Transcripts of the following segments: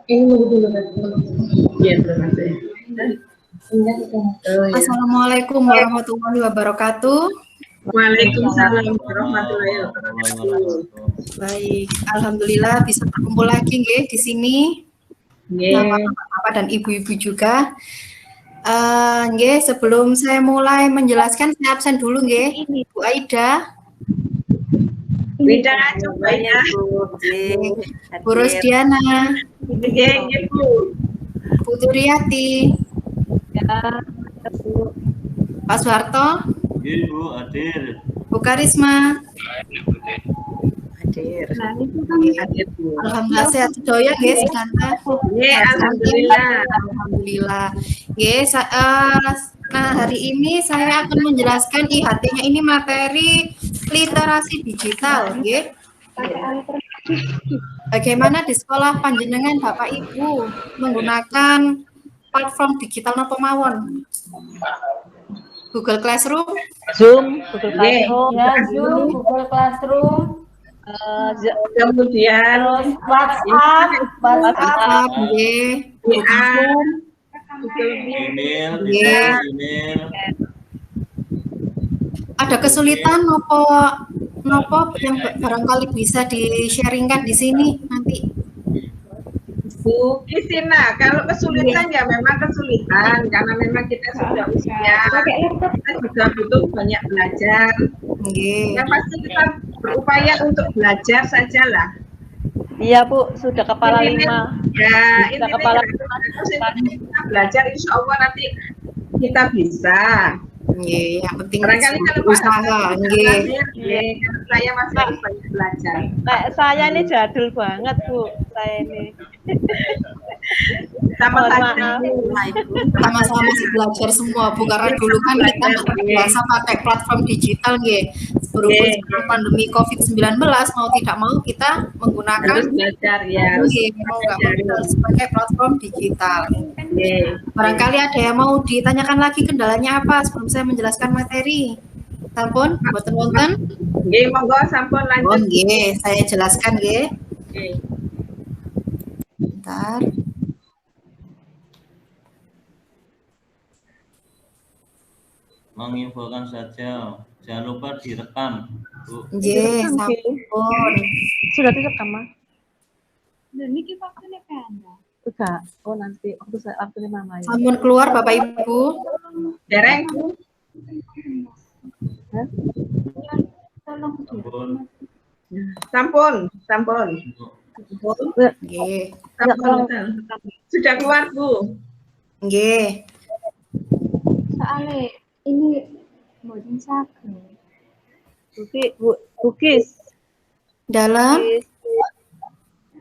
Ini nunggu dulu kan. Iya, belum ada. Assalamualaikum warahmatullahi wabarakatuh. Waalaikumsalam warahmatullahi wabarakatuh. Baik, alhamdulillah bisa berkumpul lagi nggih di sini. Sama bapak dan ibu-ibu juga. Nggih, sebelum saya mulai menjelaskan, saya absen dulu nggih, Bu Aida. Wida, coba ya. Bu Rosdiana. Nggih, Bu. Bu Turiati. Ya, Bu. Pak Soeharto. Nggih, Bu, hadir. Bu Karisma. Hadir. Hadir, Bu. Alhamdulillah sehat sedoyo nggih, Sidanta. Nggih, alhamdulillah. Alhamdulillah. Nggih, nah hari ini saya akan menjelaskan IHT-nya ini materi literasi digital, nggih. Bagaimana di sekolah panjenengan Bapak Ibu menggunakan platform digital napa mawon? Google Classroom, Zoom, Google Classroom, ya, Zoom, Google Classroom, kemudian WhatsApp, nggih. Email, Nggih. email. Ada kesulitan nopo yang barangkali bisa di-sharingkan di sini nanti. Bu Kisina, kalau kesulitan ya memang kesulitan karena memang kita sudah usia, kita juga butuh banyak belajar. Nggih. Yang pasti kita berupaya untuk belajar sajalah. Iya, Bu, sudah kepala 5. Ya, Sudah ini kepala kita belajar, insya Allah nanti kita bisa. Nggih, yang penting Barangkali kalau usaha, nggih. Saya masih harus banyak belajar. Kayak saya ini jadul banget, Bu. Saya ini. Sama Mohon saja. maaf. Sama-sama masih belajar semua, Bu, karena dulu kan kita nggak biasa pakai platform digital, nggih. Berhubung sebelum pandemi COVID-19, mau tidak mau kita menggunakan Harus belajar ya. nggih, mau nggak mau harus pakai platform digital. Barangkali ada yang mau ditanyakan lagi kendalanya apa sebelum saya menjelaskan materi. Sampun, mboten wonten? Nggih, monggo sampun Oh, lanjut. nggih, saya jelaskan nggih. Nggih. Bentar. Menginfokan saja. Jangan lupa direkam, Bu. Nggih, sampun. Sudah direkam, Mas? Ini kita waktunya kan? Enggak. Oh, nanti waktu Mama ya. Sampun keluar Bapak Ibu. Dereng. Ampun. Sampun, sampun. Nggih. Sampun. Sudah keluar, Bu. Nggih. Soalnya ini modin sakit. Bukis. Dalam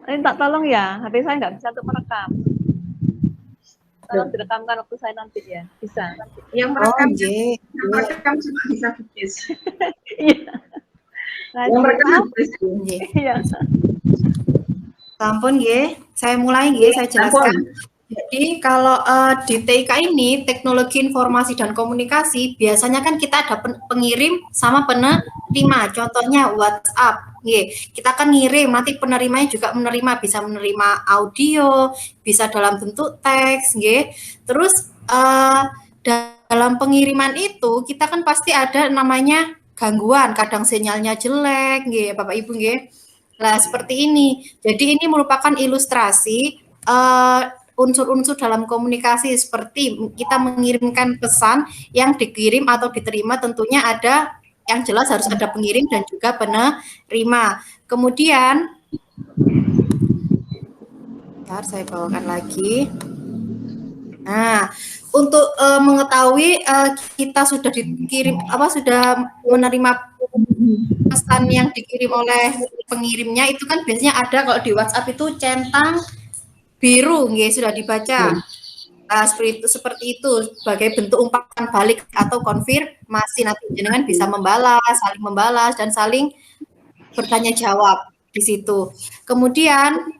Ini tak tolong ya, HP saya nggak bisa untuk merekam. Tolong direkamkan waktu saya nanti ya, bisa. Yang merekam, nggih. yang merekam cuma bisa bukis. Iya. Yang merekam bukis, Bu. Nggih. Iya. Sampun nggih. Saya mulai nggih, saya jelaskan. Jadi kalau di TIK ini teknologi informasi dan komunikasi biasanya kan kita ada pengirim sama penerima. Contohnya WhatsApp. Nggih, kita kan ngirim, nanti penerimanya juga menerima, bisa menerima audio, bisa dalam bentuk teks, nggih. Terus dalam pengiriman itu kita kan pasti ada namanya gangguan, kadang sinyalnya jelek, nggih, Bapak Ibu nggih. Nah, seperti ini. Jadi ini merupakan ilustrasi unsur-unsur dalam komunikasi seperti kita mengirimkan pesan yang dikirim atau diterima tentunya ada yang jelas harus ada pengirim dan juga penerima. Kemudian bentar, saya bawakan lagi. Nah, untuk mengetahui kita sudah dikirim sudah menerima pesan yang dikirim oleh pengirimnya itu kan biasanya ada kalau di WhatsApp itu centang biru, nggih, sudah dibaca. Nah, seperti itu sebagai bentuk umpan balik atau konfirmasi, nanti jenengan bisa saling membalas dan saling bertanya jawab di situ. Kemudian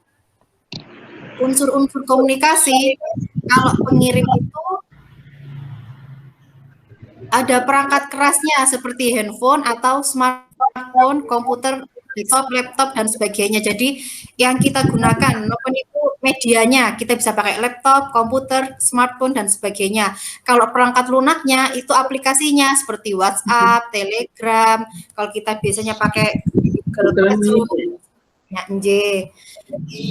unsur-unsur komunikasi, kalau pengirim itu ada perangkat kerasnya seperti handphone atau smartphone, komputer laptop dan sebagainya. Jadi yang kita gunakan maupun itu medianya, kita bisa pakai laptop, komputer, smartphone dan sebagainya. Kalau perangkat lunaknya itu aplikasinya seperti WhatsApp, Telegram. Kalau kita biasanya pakai Google Classroom, ya,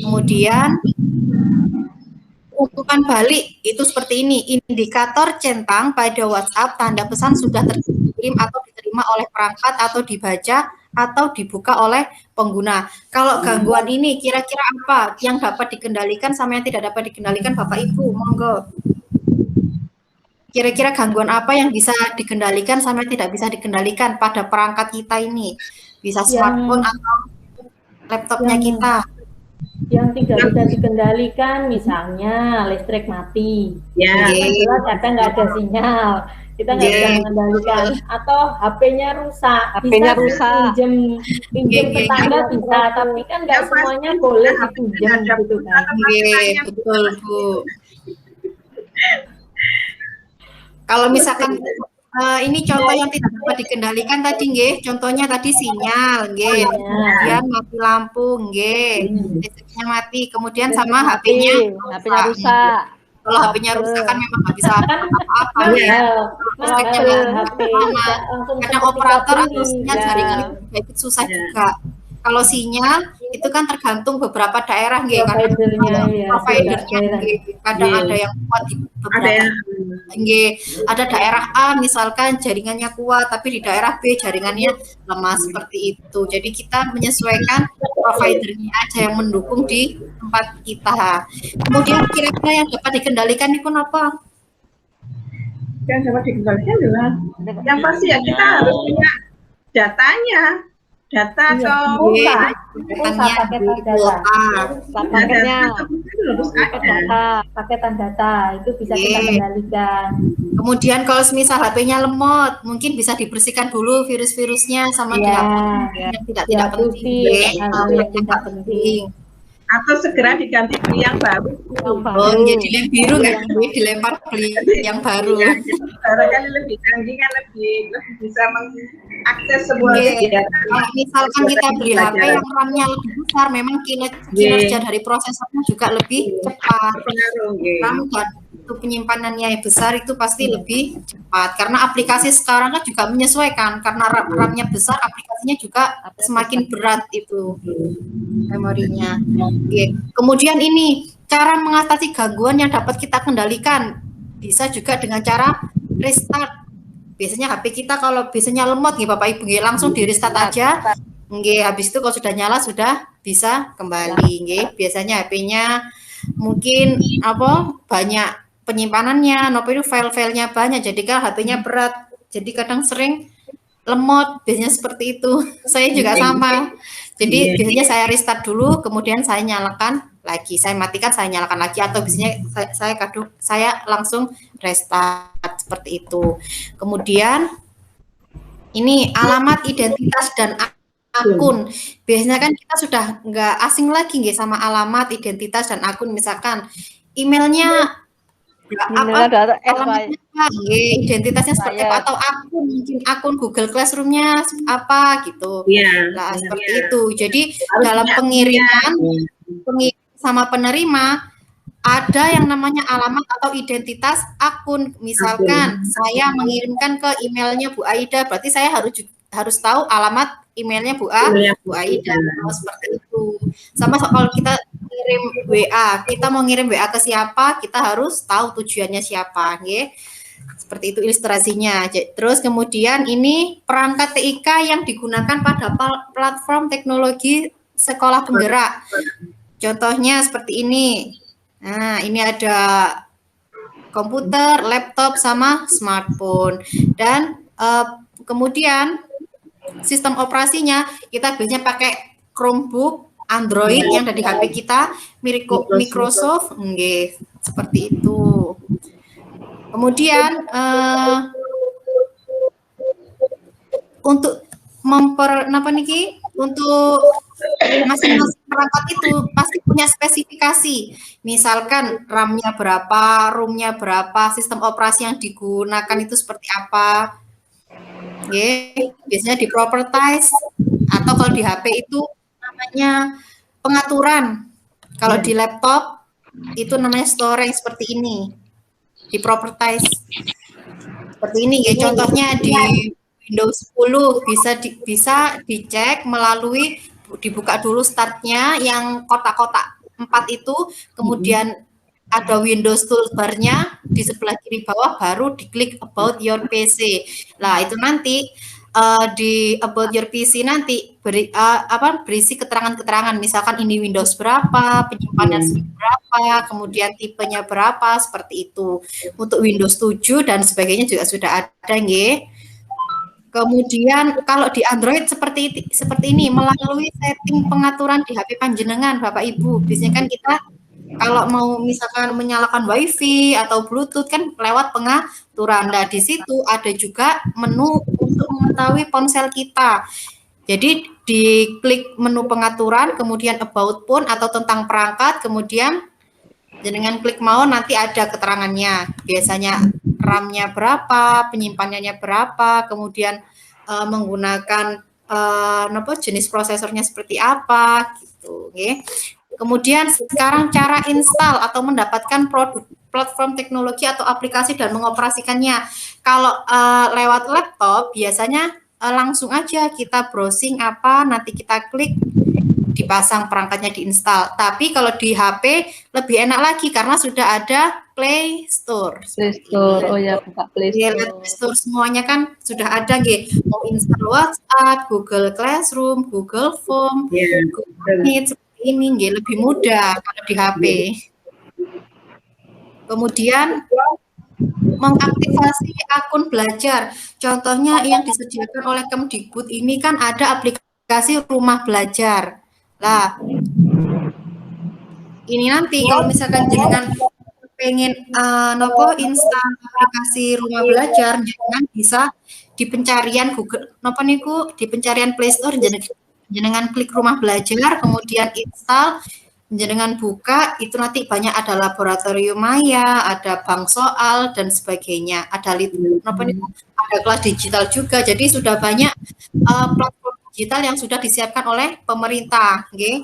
kemudian umpan balik itu seperti ini, indikator centang pada WhatsApp tanda pesan sudah terkirim atau diterima oleh perangkat atau dibaca atau dibuka oleh pengguna. Kalau gangguan ini kira-kira apa yang dapat dikendalikan sama yang tidak dapat dikendalikan Bapak Ibu? Monggo. Kira-kira gangguan apa yang bisa dikendalikan sama yang tidak bisa dikendalikan pada perangkat kita ini? Bisa smartphone atau laptopnya kita. Yang tidak bisa dikendalikan, misalnya listrik mati. Ya. Jelas kadang nggak ada sinyal. Kita nggak bisa mengendalikan. Atau HP-nya rusak. HP-nya rusak. Pinjam tetangga bisa, tapi kan nggak semuanya boleh dipinjam gitu kan. Betul, Bu. Kalau misalkan ini contoh yang tidak dapat dikendalikan tadi nggih, contohnya tadi sinyal nggih, kemudian mati lampu nggih, listriknya mati, kemudian sama HP-nya rusak. Kalau HP-nya rusak kan memang nggak bisa apa-apa ya. Listriknya kadang operator atau sinyal jaringan itu susah juga. Kalau sinyal itu kan tergantung beberapa daerah nggih, kadang providernya kadang ada yang kuat di beberapa nggih, ada daerah A misalkan jaringannya kuat tapi di daerah B jaringannya lemah seperti itu. Jadi kita menyesuaikan providernya aja yang mendukung di tempat kita. Kemudian kira-kira yang dapat dikendalikan itu apa? Yang dapat dikendalikan adalah yang pasti ya kita harus punya datanya. Data Pulsa paketan data, paketan data itu bisa kita kendalikan. Kemudian kalau misal HP-nya lemot, mungkin bisa dibersihkan dulu virus-virusnya sama dihapus yang tidak penting, yang tidak penting. Atau segera diganti beli yang baru. Oh, jadi yang biru kan dilempar beli yang baru. Barangkali lebih canggih kan lebih bisa mengakses sebuah kegiatan. Kalau misalkan kita beli HP yang RAM-nya lebih besar, memang kinerja dari prosesornya juga lebih cepat. RAM dan itu penyimpanannya besar itu pasti lebih cepat karena aplikasi sekarang kan juga menyesuaikan karena RAM-nya besar, aplikasinya juga semakin berat itu memorinya. Kemudian ini cara mengatasi gangguan yang dapat kita kendalikan bisa juga dengan cara restart. Biasanya HP kita kalau biasanya lemot nih Bapak Ibu langsung di restart aja. Habis itu kalau sudah nyala sudah bisa kembali. Biasanya HP-nya mungkin banyak penyimpanannya, itu file-filenya banyak, jadi kan HP-nya berat, jadi kadang sering lemot, biasanya seperti itu. Saya juga sama. Jadi biasanya saya restart dulu, kemudian saya nyalakan lagi, saya matikan, saya nyalakan lagi, atau biasanya saya langsung restart seperti itu. Kemudian ini alamat, identitas dan akun. Biasanya kan kita sudah nggak asing lagi sama alamat, identitas dan akun. Misalkan emailnya identitasnya seperti apa, atau akun mungkin akun Google Classroom-nya apa gitu. Nah, seperti itu. Jadi dalam pengiriman sama penerima ada yang namanya alamat atau identitas akun. Misalkan saya mengirimkan ke emailnya Bu Aida, berarti saya harus tahu alamat emailnya Bu Aida. Seperti itu. Sama kalau kita kirim WA, kita mau ngirim WA ke siapa, kita harus tahu tujuannya siapa, seperti itu ilustrasinya. Terus kemudian ini perangkat TIK yang digunakan pada platform teknologi sekolah penggerak. Contohnya seperti ini. Nah, ini ada komputer, laptop, sama smartphone. Dan kemudian sistem operasinya kita biasanya pakai Chromebook, Android yang ada di HP kita, Microsoft, seperti itu. Kemudian untuk untuk masing-masing perangkat itu pasti punya spesifikasi. Misalkan RAM-nya berapa, ROM-nya berapa, sistem operasi yang digunakan itu seperti apa. Biasanya di properties Atau kalau di HP itu namanya pengaturan. Kalau di laptop itu namanya storing seperti ini. Di properties seperti ini ya. Contohnya di Windows 10 bisa dicek melalui dibuka dulu startnya yang kotak-kotak 4 itu, kemudian ada Windows toolbar-nya di sebelah kiri bawah, baru diklik about your PC. Nah, itu nanti di about your PC nanti berisi keterangan-keterangan, misalkan ini Windows berapa, penyimpanan berapa, kemudian tipenya berapa, seperti itu. Untuk Windows 7 dan sebagainya juga sudah ada, nggih. Kemudian kalau di Android seperti ini, melalui setting pengaturan di HP panjenengan Bapak Ibu. Biasanya kan kita kalau mau misalkan menyalakan WiFi atau Bluetooth kan lewat pengaturan. Nah, di situ ada juga menu untuk mengetahui ponsel kita. Jadi diklik menu pengaturan, kemudian about phone atau tentang perangkat, kemudian dengan klik mau nanti ada keterangannya. Biasanya RAM-nya berapa, penyimpanannya berapa, kemudian menggunakan jenis prosesornya seperti apa gitu, okay. Kemudian sekarang cara install atau mendapatkan produk platform teknologi atau aplikasi dan mengoperasikannya. Kalau lewat laptop biasanya langsung aja kita browsing apa, nanti kita klik, dipasang perangkatnya, diinstal. Tapi kalau di HP lebih enak lagi karena sudah ada Play Store. Play Store, oh ya, buka Play Store. Play Store semuanya kan sudah ada, nggih. Mau install WhatsApp, Google Classroom, Google Form, Google Meet, seperti ini, nggih, lebih mudah kalau di HP. Kemudian mengaktifasi akun belajar. Contohnya yang disediakan oleh Kemdikbud ini kan ada aplikasi Rumah Belajar. Lah, ini nanti kalau misalkan jenengan pengen install aplikasi Rumah Belajar, jenengan bisa di pencarian Google di pencarian Play Store jenengan klik Rumah Belajar, kemudian install, jenengan buka, itu nanti banyak ada laboratorium maya, ada bank soal dan sebagainya, ada ada kelas digital juga. Jadi sudah banyak platform digital yang sudah disiapkan oleh pemerintah, nggih.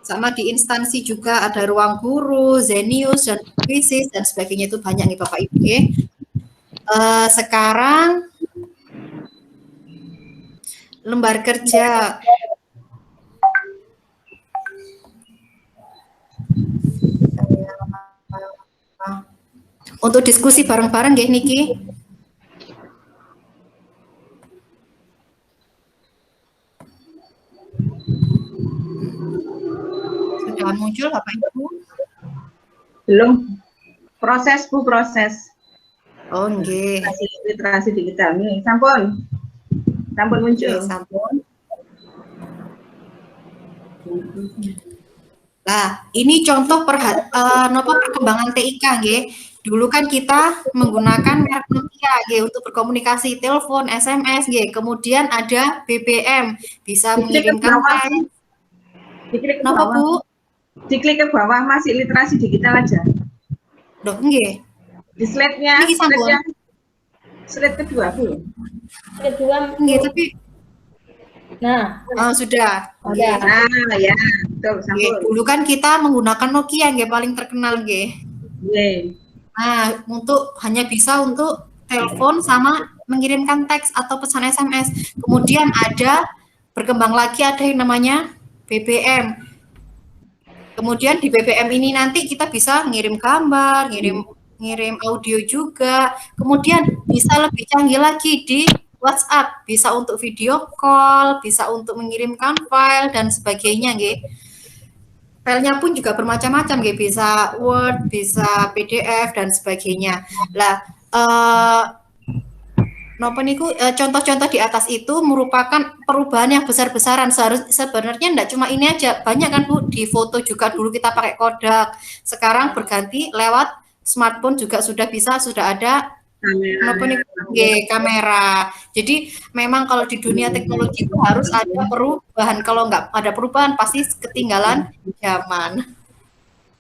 Sama di instansi juga ada Ruang Guru, Zenius, dan Krisis dan sebagainya, itu banyak nih Bapak Ibu. Sekarang lembar kerja. Untuk diskusi bareng-bareng nggih niki. Sudah muncul Bapak Ibu? Belum. Proses Bu, proses. Oh, nggih. Literasi digital nih, sampun. Sampun muncul. Oke, sampun. Nah, ini contoh perkembangan TIK, nggih. Dulu kan kita menggunakan merek Nokia, nggih, untuk berkomunikasi, telepon, SMS, nggih. Kemudian ada BBM, bisa mengirimkan teks. Diklik ke Kenapa, bawah. Bu? Diklik ke bawah, masih literasi digital aja. Loh, nggih. Di slide-nya, Niki sampun. slide kedua, Bu. Kedua, Nggih, tapi nah, sudah. udah. Nah, ya, betul, Nggih, sampun. dulu kan kita menggunakan Nokia, nggih, paling terkenal, nggih. Nggih. Nah, hanya bisa untuk telepon sama mengirimkan teks atau pesan SMS. Kemudian berkembang lagi ada yang namanya BBM. Kemudian di BBM ini nanti kita bisa ngirim gambar, ngirim audio juga. Kemudian bisa lebih canggih lagi di WhatsApp, bisa untuk video call, bisa untuk mengirimkan file dan sebagainya, nggih. Filenya pun juga bermacam-macam, nggih, bisa Word, bisa PDF dan sebagainya. Lah, contoh-contoh di atas itu merupakan perubahan yang besar-besaran. Sebenarnya enggak cuma ini aja, banyak kan Bu, di foto juga dulu kita pakai Kodak. Sekarang berganti lewat smartphone juga sudah ada kamera. Jadi memang kalau di dunia teknologi itu harus ada perubahan. Kalau nggak ada perubahan pasti ketinggalan zaman.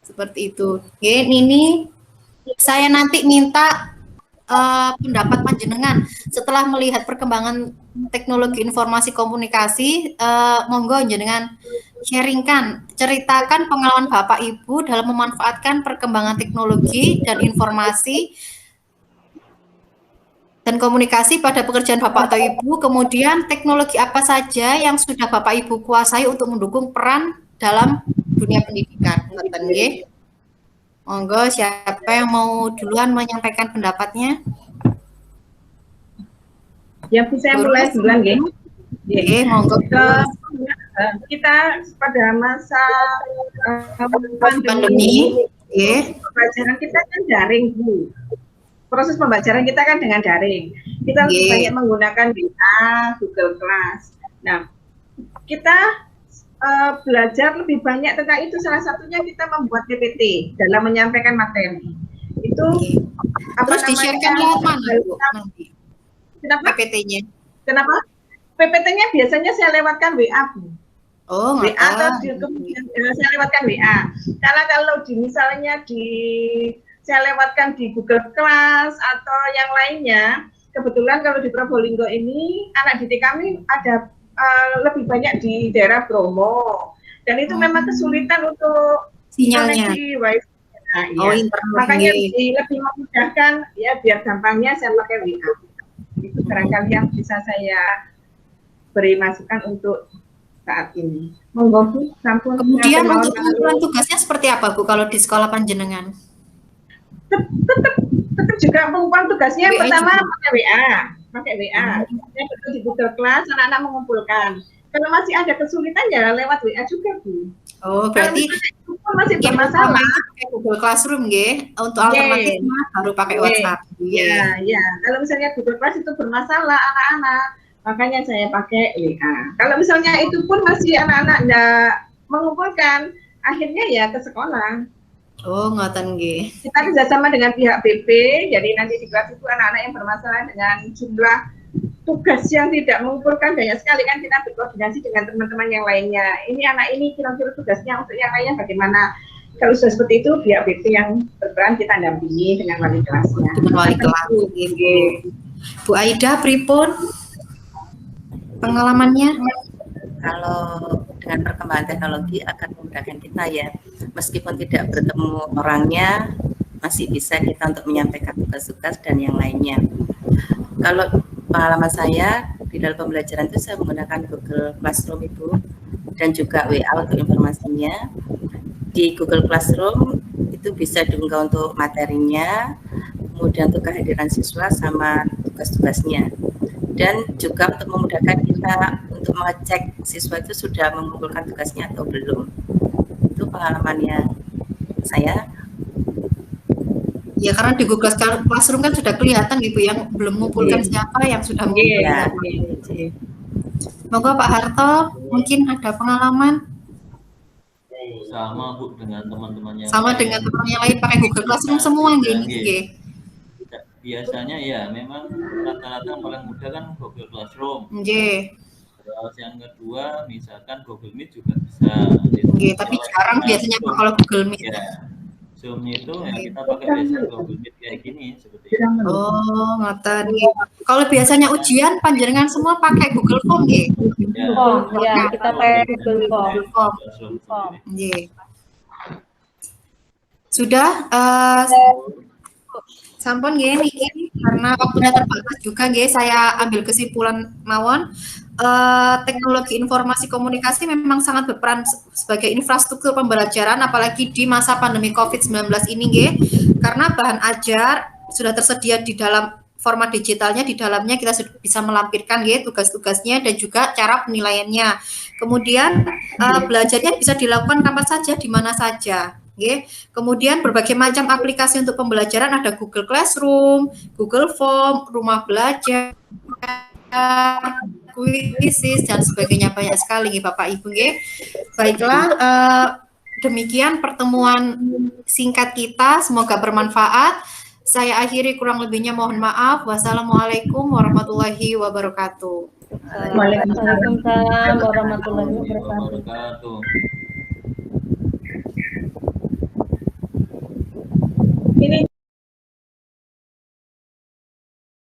Seperti itu. Oke, ini saya nanti minta pendapat panjenengan setelah melihat perkembangan teknologi informasi komunikasi. Monggo jenengan sharingkan, ceritakan pengalaman Bapak Ibu dalam memanfaatkan perkembangan teknologi dan informasi dan komunikasi pada pekerjaan Bapak atau Ibu, kemudian teknologi apa saja yang sudah Bapak Ibu kuasai untuk mendukung peran dalam dunia pendidikan. Monggo, siapa yang mau duluan menyampaikan pendapatnya? Ya, bisa mulai duluan, nggih. Monggo. Kita pada masa pandemi, pembelajaran kita kan daring, Bu. Proses pembelajaran kita kan dengan daring. Kita lebih banyak menggunakan WA, Google Class. Nah, kita belajar lebih banyak tentang itu. Salah satunya kita membuat PPT dalam menyampaikan materi. Itu terus di-share-kan lewat mana, Bu, nanti? Kenapa? PPT-nya. Kenapa? PPT-nya biasanya saya lewatkan WA, Bu. Oh, WA atau kemudian saya lewatkan WA. Karena kalau misalnya saya lewatkan di Google Class atau yang lainnya, kebetulan kalau di Probolinggo ini anak didik kami ada lebih banyak di daerah Bromo, dan itu memang kesulitan untuk sinyalnya. Nah, makanya lebih memudahkan ya, biar gampangnya saya pakai WA. Itu barangkali yang bisa saya beri masukan untuk saat ini. Monggo, Bu, sampun. Kemudian untuk pengumpulan tugasnya seperti apa, Bu, kalau di sekolah panjenengan? Tetap juga pengumpulan tugasnya yang pertama pakai WA. Yang kedua di Google Class, anak-anak mengumpulkan. Kalau masih ada kesulitan ya lewat WA juga, Bu. Oh, berarti itu pun masih bermasalah. Pakai Google Classroom, nggih. Untuk alternatifnya baru pakai WhatsApp. Iya. Kalau misalnya Google Class itu bermasalah anak-anak, makanya saya pakai WA. Kalau misalnya itu pun masih anak-anak nggak mengumpulkan, akhirnya ya ke sekolah. Oh, ngoten nggih. Kita kerjasama dengan pihak BP, jadi nanti di kelas itu anak-anak yang bermasalah dengan jumlah tugas yang tidak mengumpulkan banyak sekali, kan kita berkoordinasi dengan teman-teman yang lainnya. Ini anak ini kira-kira tugasnya untuk yang lainnya bagaimana. Kalau sudah seperti itu, pihak BP yang berperan kita dampingi dengan wali kelasnya. Dengan wali kelas. Bu Aida, pripun pengalamannya? Kalau dengan perkembangan teknologi akan memudahkan kita ya, meskipun tidak bertemu orangnya, masih bisa kita untuk menyampaikan tugas-tugas dan yang lainnya. Kalau pengalaman saya di dalam pembelajaran itu saya menggunakan Google Classroom Ibu, dan juga WA untuk informasinya. Di Google Classroom itu bisa diunggah untuk materinya, kemudian untuk kehadiran siswa sama tugas-tugasnya. Dan juga untuk memudahkan kita untuk mengecek siswa itu sudah mengumpulkan tugasnya atau belum. Itu pengalamannya saya. Ya, karena di Google Classroom kan sudah kelihatan Ibu yang belum mengumpulkan siapa yang sudah mengumpulkan. Monggo Pak Harto, mungkin ada pengalaman? Sama Bu dengan teman-teman yang sama dengan teman yang lain pakai Google Classroom semua gini. Biasanya ya memang rata-rata yang paling mudah kan Google Classroom. Terus yang kedua misalkan Google Meet juga bisa. Tapi jarang biasanya kalau Google Meet. Ya. Zoom itu ya kita pakai biasa Google Meet kayak gini seperti itu. Oh, ngoten. Kalau biasanya ujian panjenengan semua pakai Google Form nggih? Ya, kita pakai Google Form. Sudah sampun nggih niki karena waktunya terbatas juga nggih, saya ambil kesimpulan mawon. Teknologi informasi komunikasi memang sangat berperan sebagai infrastruktur pembelajaran apalagi di masa pandemi COVID-19 ini nggih. Karena bahan ajar sudah tersedia di dalam format digitalnya, di dalamnya kita sudah bisa melampirkan nggih tugas-tugasnya dan juga cara penilaiannya. Kemudian belajarnya bisa dilakukan kapan saja, di mana saja. Okay. Kemudian berbagai macam aplikasi untuk pembelajaran ada Google Classroom, Google Form, Rumah Belajar, Quizzes dan sebagainya, banyak sekali Bapak Ibu. Baiklah, demikian pertemuan singkat kita, semoga bermanfaat. Saya akhiri, kurang lebihnya mohon maaf. Wassalamualaikum warahmatullahi wabarakatuh. Waalaikumsalam warahmatullahi wabarakatuh.